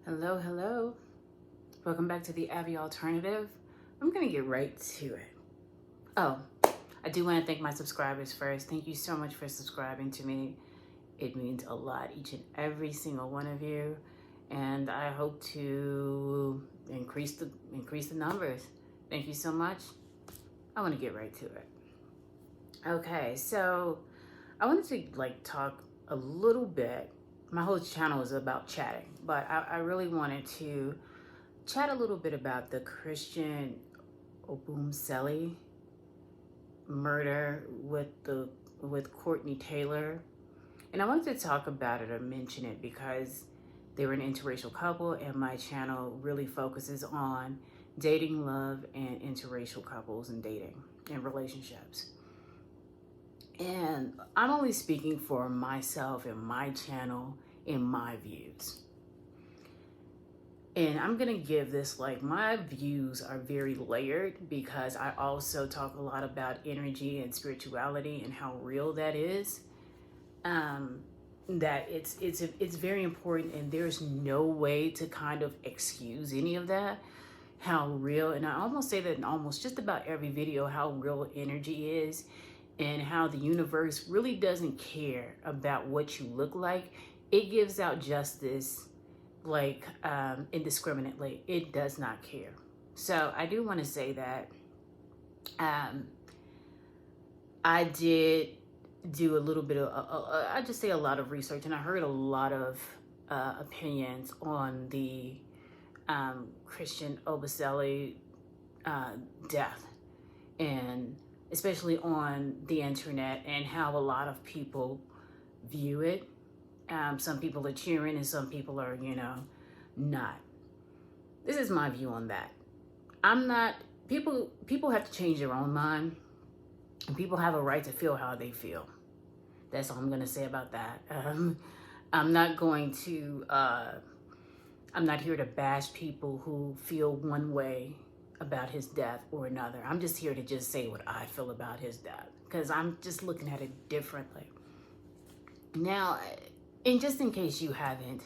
Hello, hello. Welcome back to the Abby Alternative. I'm gonna get right to it. Oh, I do want to thank my subscribers first. Thank you so much for subscribing to me. It means a lot, each and every single one of you. And I hope to increase the numbers. Thank you so much. I want to get right to it. Okay, so I wanted to talk a little bit. My whole channel is about chatting, but I really wanted to chat a little bit about the Christian Obumseli murder with Courtney Taylor. And I wanted to talk about it or mention it because they were an interracial couple, and my channel really focuses on dating, love, and interracial couples and dating and relationships. And I'm only speaking for myself and my channel and my views. And I'm gonna give this, my views are very layered because I also talk a lot about energy and spirituality and how real that is. That it's very important, and there's no way to kind of excuse any of that. How real, and I almost say that in almost just about every video, how real energy is, and how the universe really doesn't care about what you look like. It gives out justice indiscriminately. It does not care. So I do want to say that I did do a little bit of, I just say a lot of research, and I heard a lot of opinions on the Christian Obumseli death, and especially on the internet, and how a lot of people view it. Some people are cheering and some people are, not. This is my view on that. I'm not, people have to change their own mind, and people have a right to feel how they feel. That's all I'm going to say about that. I'm not here to bash people who feel one way about his death or another. I'm just here to just say what I feel about his death, because I'm just looking at it differently. Now, and just in case you haven't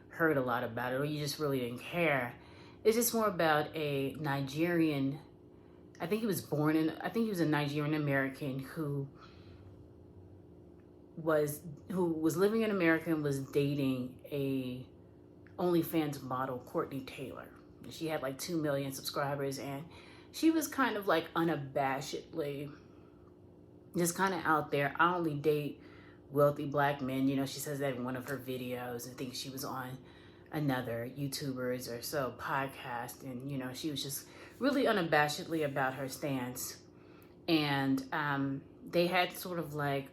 heard a lot about it, or you just really didn't care, it's just more about a Nigerian, I think he was a Nigerian American who was living in America and was dating a OnlyFans model, Courtney Taylor. She had 2 million subscribers, and she was kind of unabashedly just kind of out there. I only date wealthy black men. She says that in one of her videos. I think she was on another YouTuber's or so podcast, and she was just really unabashedly about her stance. And they had sort of a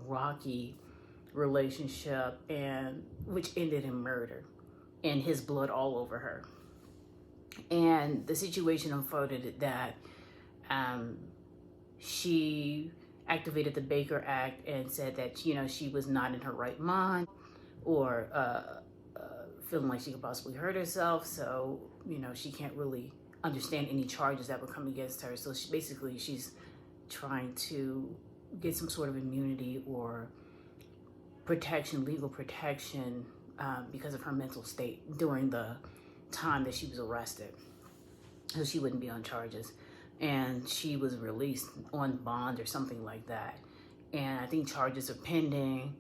rocky relationship, and which ended in murder and his blood all over her. And the situation unfolded that she activated the Baker Act and said that she was not in her right mind, or feeling like she could possibly hurt herself. So she can't really understand any charges that were coming against her. So she's trying to get some sort of immunity or protection, legal protection, because of her mental state during the time that she was arrested, so she wouldn't be on charges. And she was released on bond or something like that. And I think charges are pending.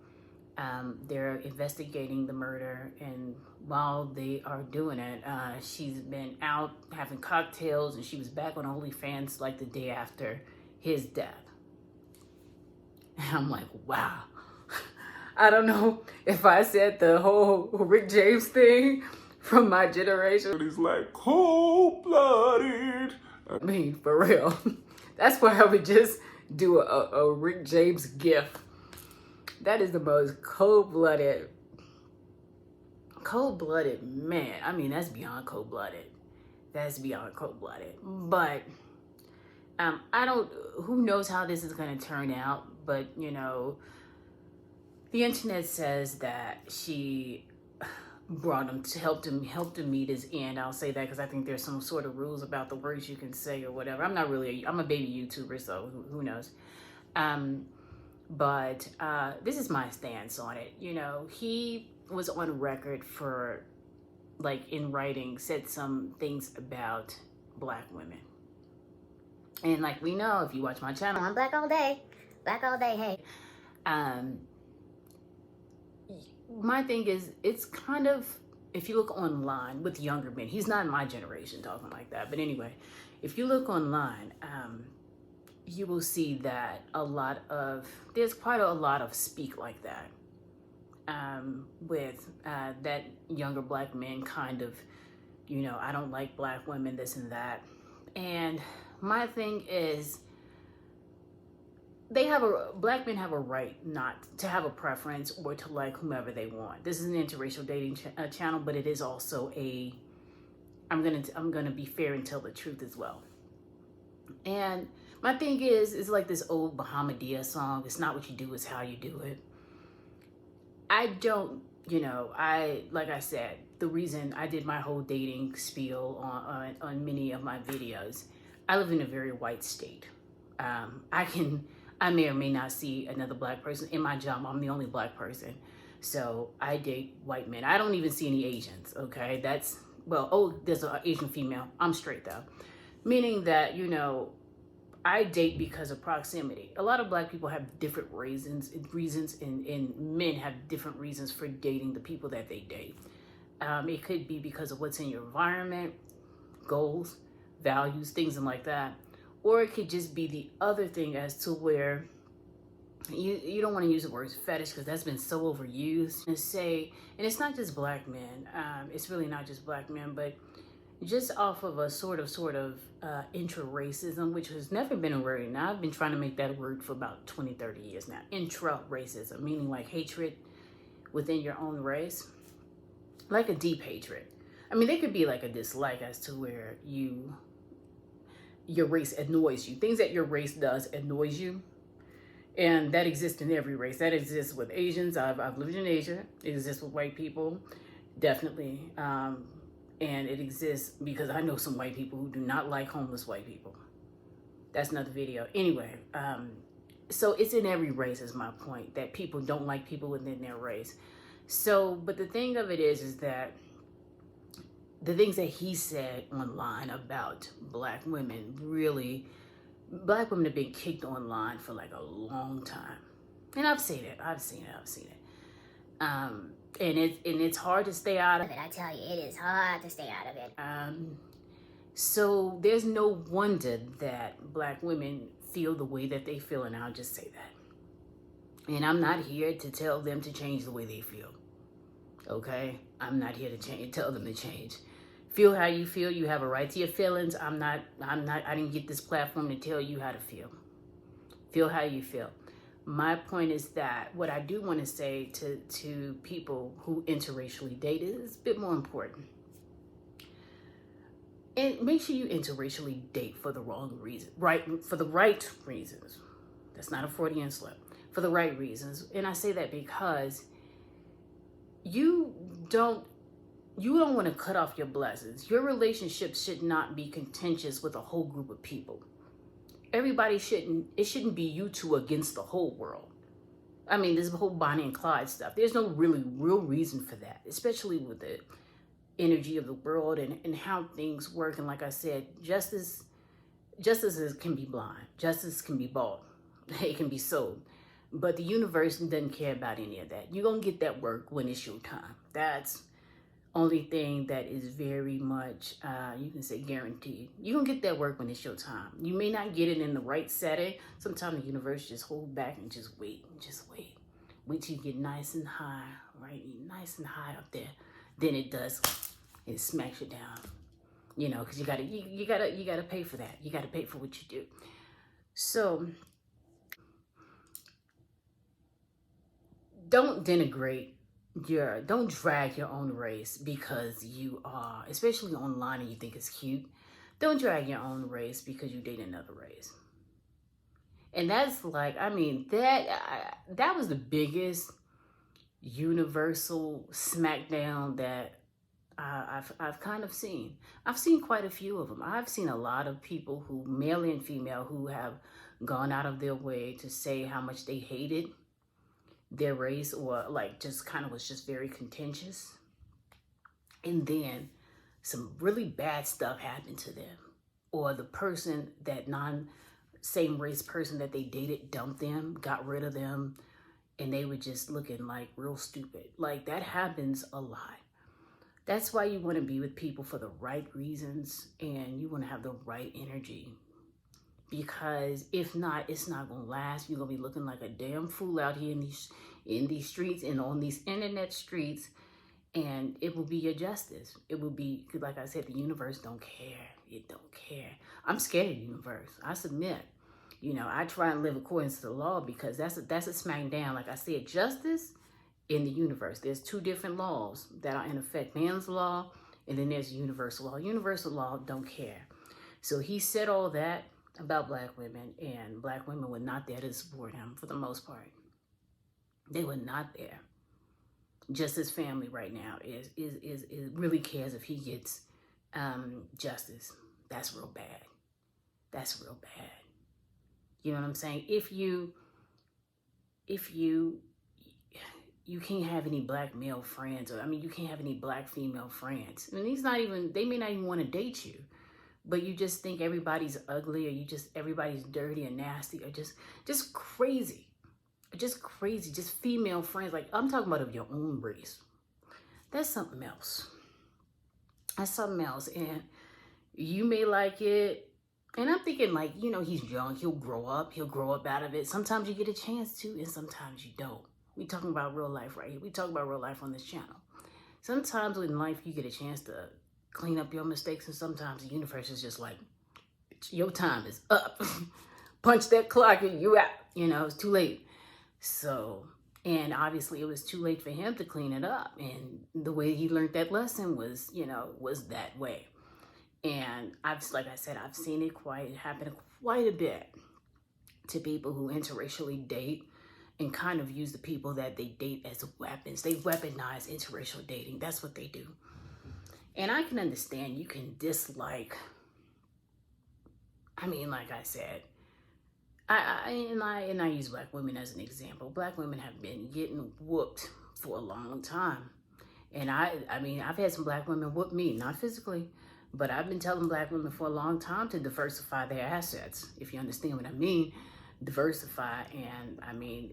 They're investigating the murder, and while they are doing it, she's been out having cocktails, and she was back on OnlyFans the day after his death. And I'm like, wow. I don't know if I said the whole Rick James thing from my generation. He's cold-blooded. I mean, for real. That's why I would just do a Rick James gif. That is the most cold-blooded man. I mean, that's beyond cold-blooded. But who knows how this is going to turn out. But, the internet says that she brought him to helped him meet his end. I'll say that because I think there's some sort of rules about the words you can say or whatever. I'm a baby YouTuber, so who knows. But this is my stance on it. He was on record for like in writing, said some things about Black women. And like we know, if you watch my channel, I'm black all day. Black all day, hey. My thing is, it's kind of, if you look online with younger men, he's not in my generation talking like that. But anyway, if you look online, you will see that there's quite a lot of speak like that. With that younger Black men kind of, I don't like Black women, this and that. And my thing is, Black men have a right not to have a preference or to like whomever they want. This is an interracial dating channel, but it is also I'm gonna be fair and tell the truth as well. And my thing is like this old Bahamadia song, it's not what you do, it's how you do it. I don't, like I said, the reason I did my whole dating spiel on many of my videos, I live in a very white state. I may or may not see another Black person. In my job, I'm the only Black person. So I date white men. I don't even see any Asians, okay? There's an Asian female. I'm straight though. Meaning that, I date because of proximity. A lot of Black people have different reasons and men have different reasons for dating the people that they date. It could be because of what's in your environment, goals, values, things like that. Or it could just be the other thing as to where you don't want to use the word fetish because that's been so overused. And it's not just Black men. It's really not just Black men, but just off of a sort of intra-racism, which has never been a word. Now, I've been trying to make that word for about 20, 30 years now. Intra-racism, meaning like hatred within your own race, like a deep hatred. I mean, there could be like a dislike as to where your race annoys you. Things that your race does annoys you. And that exists in every race. That exists with Asians. I've lived in Asia. It exists with white people, definitely. And it exists because I know some white people who do not like homeless white people. That's another video. Anyway, so it's in every race is my point, that people don't like people within their race. So, but the thing of it is that the things that he said online about Black women, really, Black women have been kicked online for like a long time. And I've seen it. And it's hard to stay out of it. I tell you, it is hard to stay out of it. So there's no wonder that Black women feel the way that they feel, and I'll just say that. And I'm not here to tell them to change the way they feel. Okay? I'm not here to tell them to change. Feel how you feel. You have a right to your feelings. I didn't get this platform to tell you how to feel. Feel how you feel. My point is that what I do want to say to people who interracially date is a bit more important. And make sure you interracially date for the wrong reason, for the right reasons. That's not a Freudian slip. For the right reasons. And I say that because you don't want to cut off your blessings. Your relationship should not be contentious with a whole group of people. It shouldn't be you two against the whole world. I mean, this whole Bonnie and Clyde stuff. There's no real reason for that, especially with the energy of the world and how things work. And like I said, justice can be blind. Justice can be bought. It can be sold. But the universe doesn't care about any of that. You're going to get that work when it's your time. That's only thing that is very much, you can say guaranteed. You're going to get that work when it's your time. You may not get it in the right setting. Sometimes the universe just hold back and just wait. Wait till you get nice and high, right? Nice and high up there. Then it smacks you down. Because you gotta pay for that. You gotta pay for what you do. So don't denigrate don't drag your own race because you are, especially online and you think it's cute. Don't drag your own race because you date another race. And that's like, I mean, that was the biggest universal smackdown that I've kind of seen. I've seen quite a few of them. I've seen a lot of people who, male and female, who have gone out of their way to say how much they hated their race, or like just kind of was just very contentious. and then some really bad stuff happened to them, or the person, that same race person that they dated, dumped them, got rid of them, and they were just looking like real stupid. Like, that happens a lot. That's why you want to be with people for the right reasons, and you want to have the right energy. Because if not, it's not gonna last. You're gonna be looking like a damn fool out here in these streets and on these internet streets, and it will be your justice. It will be, because like I said, the universe don't care. It don't care. I'm scared of the universe. I submit. You know, I try and live according to the law, because that's a smack down. Like I said, justice in the universe. There's two different laws that are in effect: man's law, and then there's universal law. Universal law don't care. So he said all that about black women, and black women were not there to support him for the most part. They were not there. Just his family right now is really cares if he gets justice. That's real bad. That's real bad. You know what I'm saying? If you can't have any black male friends, or you can't have any black female friends. I mean, they may not even want to date you, but you just think everybody's ugly, or everybody's dirty and nasty, or just crazy. Just crazy, just female friends. Like, I'm talking about of your own race. That's something else. That's something else. And you may like it. And I'm thinking, like, you know, he's young. He'll grow up. He'll grow up out of it. Sometimes you get a chance to, and sometimes you don't. We talking about real life right here. We talk about real life on this channel. Sometimes in life, you get a chance to clean up your mistakes, and sometimes the universe is just like, your time is up. Punch that clock and you out. You know, it's too late. So, and obviously it was too late for him to clean it up. And the way he learned that lesson was, you know, was that way. And like I said, I've seen it happen quite a bit to people who interracially date and kind of use the people that they date as weapons. They weaponize interracial dating. That's what they do. And I can understand you can dislike, like I said, I use black women as an example. Black women have been getting whooped for a long time. And I've had some black women whoop me, not physically, but I've been telling black women for a long time to diversify their assets, if you understand what I mean. Diversify. And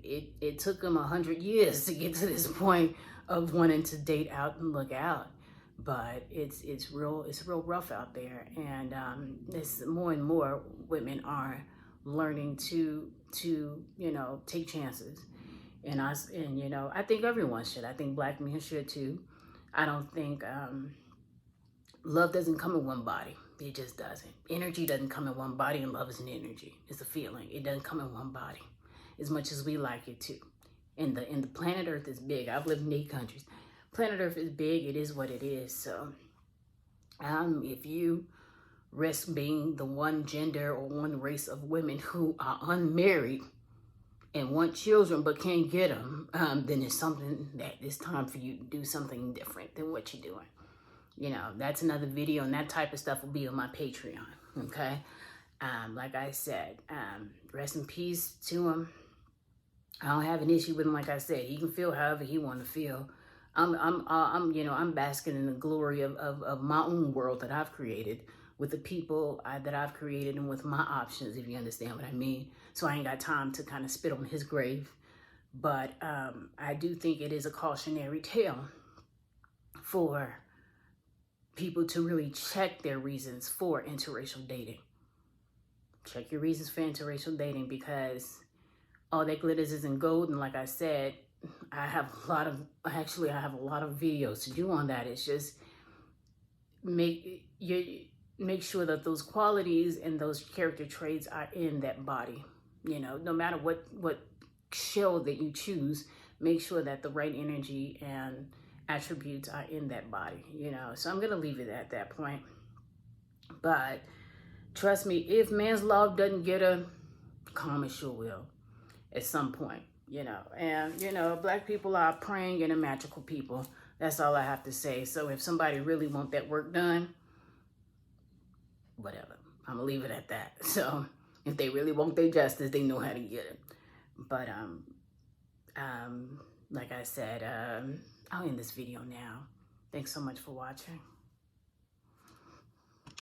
it took them 100 years to get to this point of wanting to date out and look out. But it's real rough out there. And it's more and more women are learning to take chances. And I think everyone should. I think black men should too. I don't think love doesn't come in one body. It just doesn't. Energy doesn't come in one body, and love is an energy. It's a feeling. It doesn't come in one body, as much as we like it to. And the planet Earth is big. I've lived in 8 countries. Planet Earth is big. It is what it is. So if you risk being the one gender or one race of women who are unmarried and want children but can't get them, then it's something that it's time for you to do something different than what you're doing. You know, that's another video, and that type of stuff will be on my Patreon, okay? Like I said, rest in peace to him. I don't have an issue with him. Like I said, he can feel however he want to feel. I'm basking in the glory of my own world that I've created with the people that I've created, and with my options, if you understand what I mean. So I ain't got time to kind of spit on his grave. But I do think it is a cautionary tale for people to really check their reasons for interracial dating. Check your reasons for interracial dating, because all that glitters isn't gold. And like I said, I have a lot of videos to do on that. It's just make sure that those qualities and those character traits are in that body. You know, no matter what shell that you choose, make sure that the right energy and attributes are in that body, you know. So I'm gonna leave it at that point. But trust me, if man's love doesn't get her, karma sure will at some point, you know. And black people are praying and a magical people. That's all I have to say. So if somebody really want that work done, whatever, I'm gonna leave it at that. So if they really want their justice, they know how to get it. But like I said, I'll end this video now. Thanks so much for watching.